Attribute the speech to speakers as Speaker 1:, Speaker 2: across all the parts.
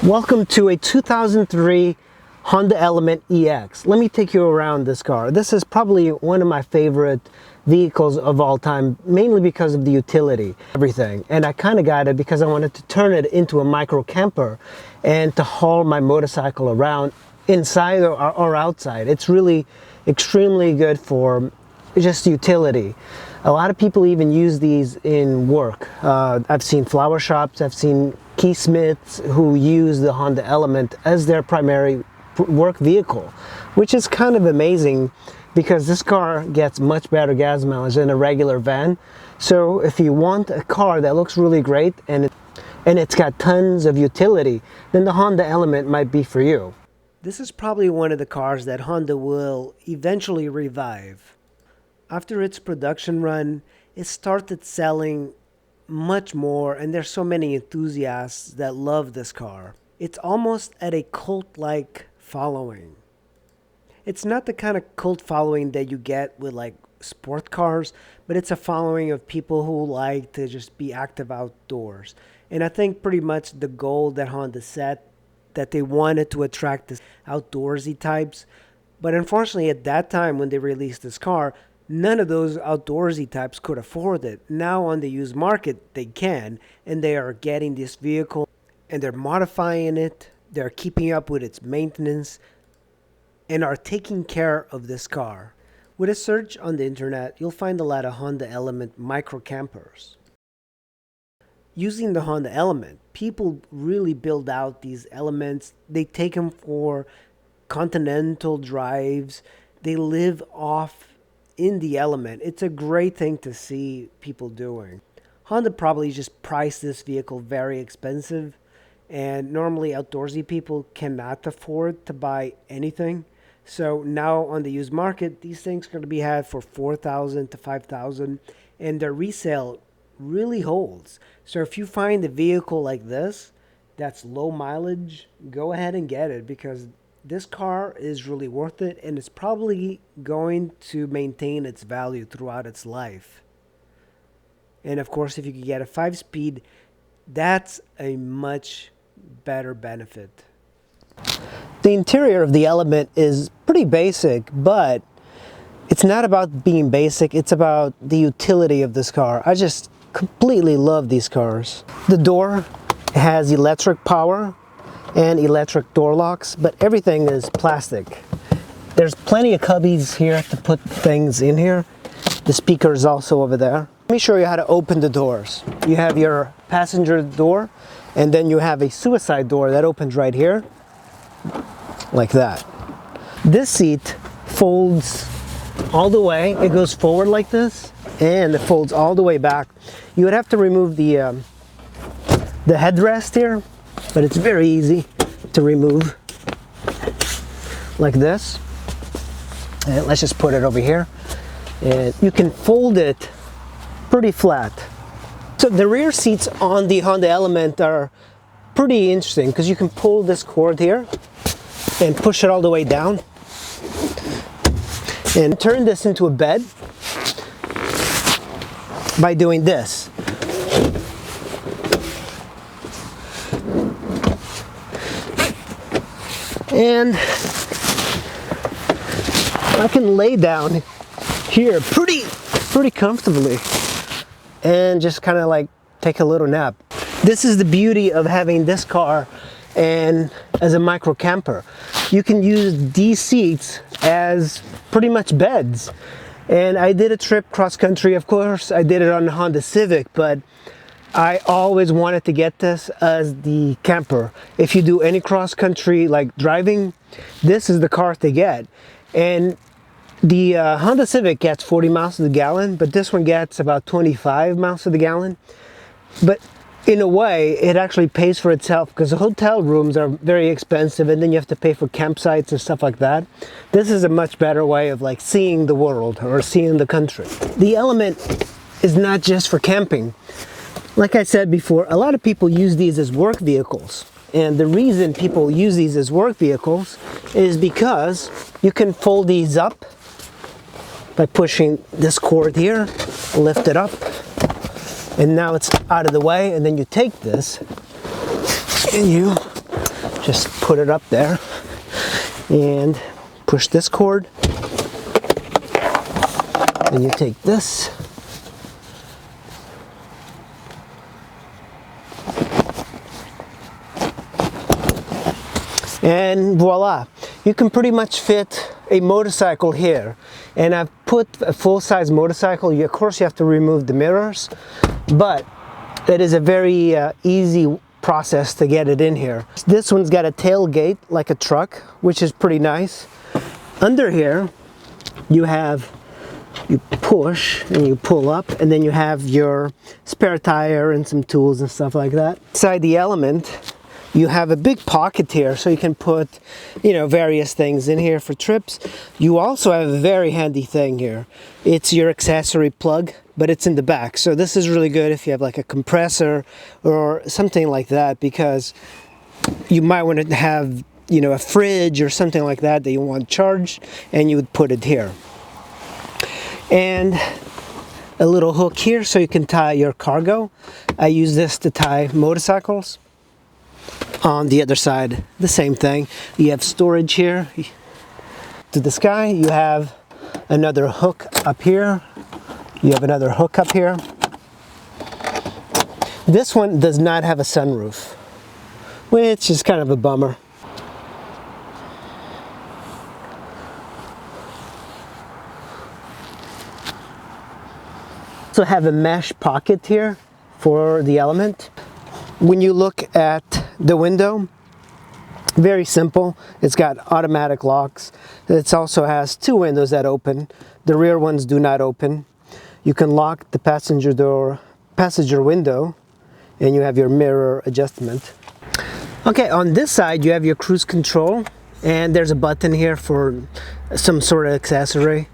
Speaker 1: Welcome to a 2003 Honda Element EX. Let me take you around this car. This is probably one of my favorite vehicles of all time, mainly because of the utility, everything. And I kind of got it because I wanted to turn it into a micro camper and to haul my motorcycle around inside or outside. It's really extremely good for just utility. A lot of people even use these in work. I've seen flower shops, I've seen keysmiths who use the Honda Element as their primary work vehicle, which is kind of amazing because this car gets much better gas mileage than a regular van. So if you want a car that looks really great and it's got tons of utility, then the Honda Element might be for you. This is probably one of the cars that Honda will eventually revive. After its production run, it started selling much more, and there's so many enthusiasts that love this car. It's almost at a cult-like following. It's not the kind of cult following that you get with like sport cars, but it's a following of people who like to just be active outdoors. And I think pretty much the goal that Honda set, that they wanted to attract the outdoorsy types. But unfortunately at that time when they released this car, none of those outdoorsy types could afford it. Now on the used market, they can, and they are getting this vehicle and they're modifying it, they're keeping up with its maintenance, and are taking care of this car. With a search on the internet, you'll find a lot of Honda Element micro campers. Using the Honda Element, people really build out these elements. They take them for continental drives. They live off in the Element. It's a great thing to see people doing. Honda probably just priced this vehicle very expensive, and normally outdoorsy people cannot afford to buy anything. So now on the used market, these things are going to be had for $4,000 to $5,000, and their resale really holds. So if you find a vehicle like this that's low mileage, go ahead and get it, because this car is really worth it, and it's probably going to maintain its value throughout its life. And of course, if you could get a 5-speed, that's a much better benefit. The interior of the Element is pretty basic, but it's not about being basic, it's about the utility of this car. I just completely love these cars. The door has electric power and electric door locks, but everything is plastic. There's plenty of cubbies here to put things in here. The speaker is also over there. Let me show you how to open the doors. You have your passenger door, and then you have a suicide door that opens right here, like that. This seat folds all the way. It goes forward like this, and it folds all the way back. You would have to remove the headrest here, but it's very easy to remove, like this. And let's just put it over here, and you can fold it pretty flat. So the rear seats on the Honda Element are pretty interesting because you can pull this cord here and push it all the way down and turn this into a bed by doing this. And I can lay down here pretty comfortably and just kind of like take a little nap. This is the beauty of having this car and as a micro camper. You can use these seats as pretty much beds. And I did a trip cross country, of course. I did it on the Honda Civic, but I always wanted to get this as the camper. If you do any cross country like driving, this is the car to get. And the Honda Civic gets 40 miles to the gallon, but this one gets about 25 miles to the gallon. But in a way, it actually pays for itself because the hotel rooms are very expensive, and then you have to pay for campsites and stuff like that. This is a much better way of like seeing the world or seeing the country. The Element is not just for camping. Like I said before, a lot of people use these as work vehicles. And the reason people use these as work vehicles is because you can fold these up by pushing this cord here, lift it up, and now it's out of the way, and then you take this and you just put it up there and push this cord. Then you take this. And voila, you can pretty much fit a motorcycle here. And I've put a full-size motorcycle. Of course, you have to remove the mirrors, but it is a very easy process to get it in here. This one's got a tailgate like a truck, which is pretty nice. Under here, you push and you pull up, and then you have your spare tire and some tools and stuff like that. Inside the Element, you have a big pocket here, so you can put, various things in here for trips. You also have a very handy thing here. It's your accessory plug, but it's in the back. So this is really good if you have like a compressor or something like that, because you might want to have, a fridge or something like that you want charged, and you would put it here. And a little hook here so you can tie your cargo. I use this to tie motorcycles. On the other side, the same thing. You have storage here. To the sky, you have another hook up here. You have another hook up here. This one does not have a sunroof, which is kind of a bummer. Also have a mesh pocket here for the Element. When you look at the window, very simple. It's got automatic locks. It also has two windows that open. The rear ones do not open. You can lock the passenger window, and you have your mirror adjustment. Okay, on this side you have your cruise control, and there's a button here for some sort of accessory.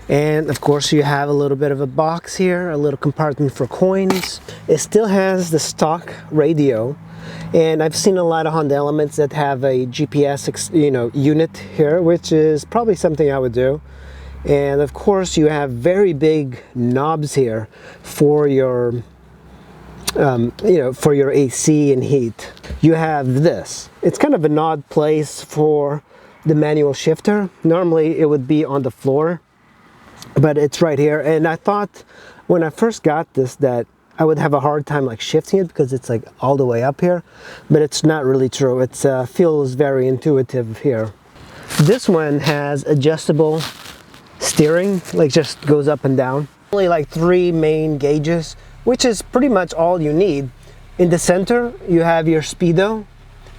Speaker 1: And of course you have a little bit of a box here, a little compartment for coins. It still has the stock radio, and I've seen a lot of Honda Elements that have a GPS unit here, which is probably something I would do. And of course you have very big knobs here for your for your AC and heat. You have this. It's kind of an odd place for the manual shifter. Normally it would be on the floor, but it's right here. And I thought when I first got this that I would have a hard time like shifting it because it's like all the way up here, but it's not really true. It feels very intuitive here. This one has adjustable steering, like just goes up and down. Only like 3 main gauges, which is pretty much all you need. In the center, you have your speedo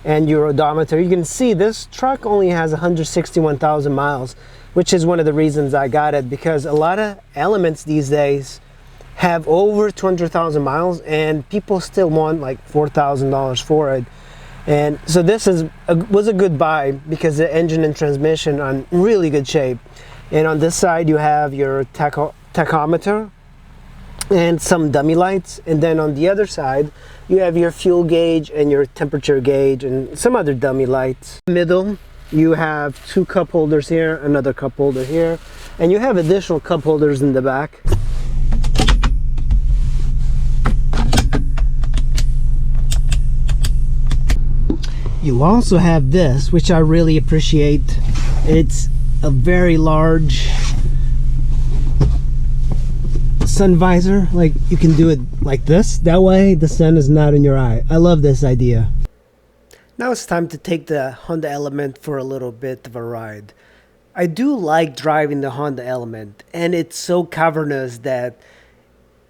Speaker 1: and your odometer. You can see this truck only has 161,000 miles, which is one of the reasons I got it, because a lot of Elements these days have over 200,000 miles and people still want like $4,000 for it. And so this was a good buy because the engine and transmission are in really good shape. And on this side you have your tachometer and some dummy lights, and then on the other side you have your fuel gauge and your temperature gauge and some other dummy lights. In the middle you have 2 cup holders here, another cup holder here, and you have additional cup holders in the back. You also have this, which I really appreciate. It's a very large sun visor. Like, you can do it like this. That way the sun is not in your eye. I love this idea. Now it's time to take the Honda Element for a little bit of a ride. I do like driving the Honda Element, and it's so cavernous that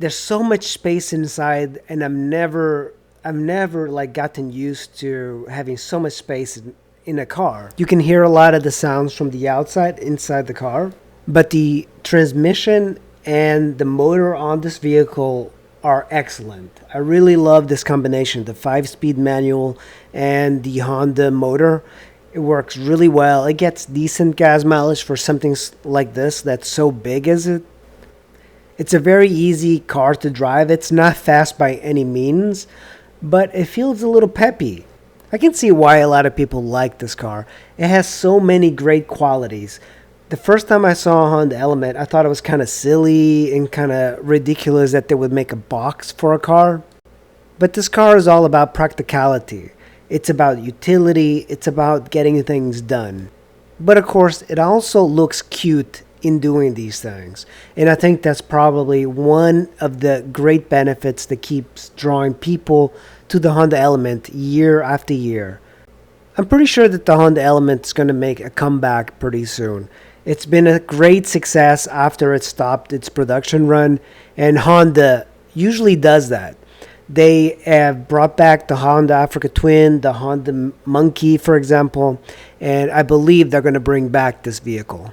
Speaker 1: there's so much space inside, and I've never like gotten used to having so much space in a car. You can hear a lot of the sounds from the outside inside the car, but the transmission and the motor on this vehicle are excellent. I really love this combination, the 5-speed manual and the Honda motor. It works really well. It gets decent gas mileage for something like this that's so big as it. It's a very easy car to drive. It's not fast by any means, but it feels a little peppy. I can see why a lot of people like this car. It has so many great qualities. The first time I saw a Honda Element, I thought it was kind of silly and kind of ridiculous that they would make a box for a car. But this car is all about practicality. It's about utility. It's about getting things done. But of course, it also looks cute in doing these things. And I think that's probably one of the great benefits that keeps drawing people to the Honda Element year after year. I'm pretty sure that the Honda Element is going to make a comeback pretty soon. It's been a great success after it stopped its production run, and Honda usually does that. They have brought back the Honda Africa Twin, the Honda Monkey, for example, and I believe they're going to bring back this vehicle.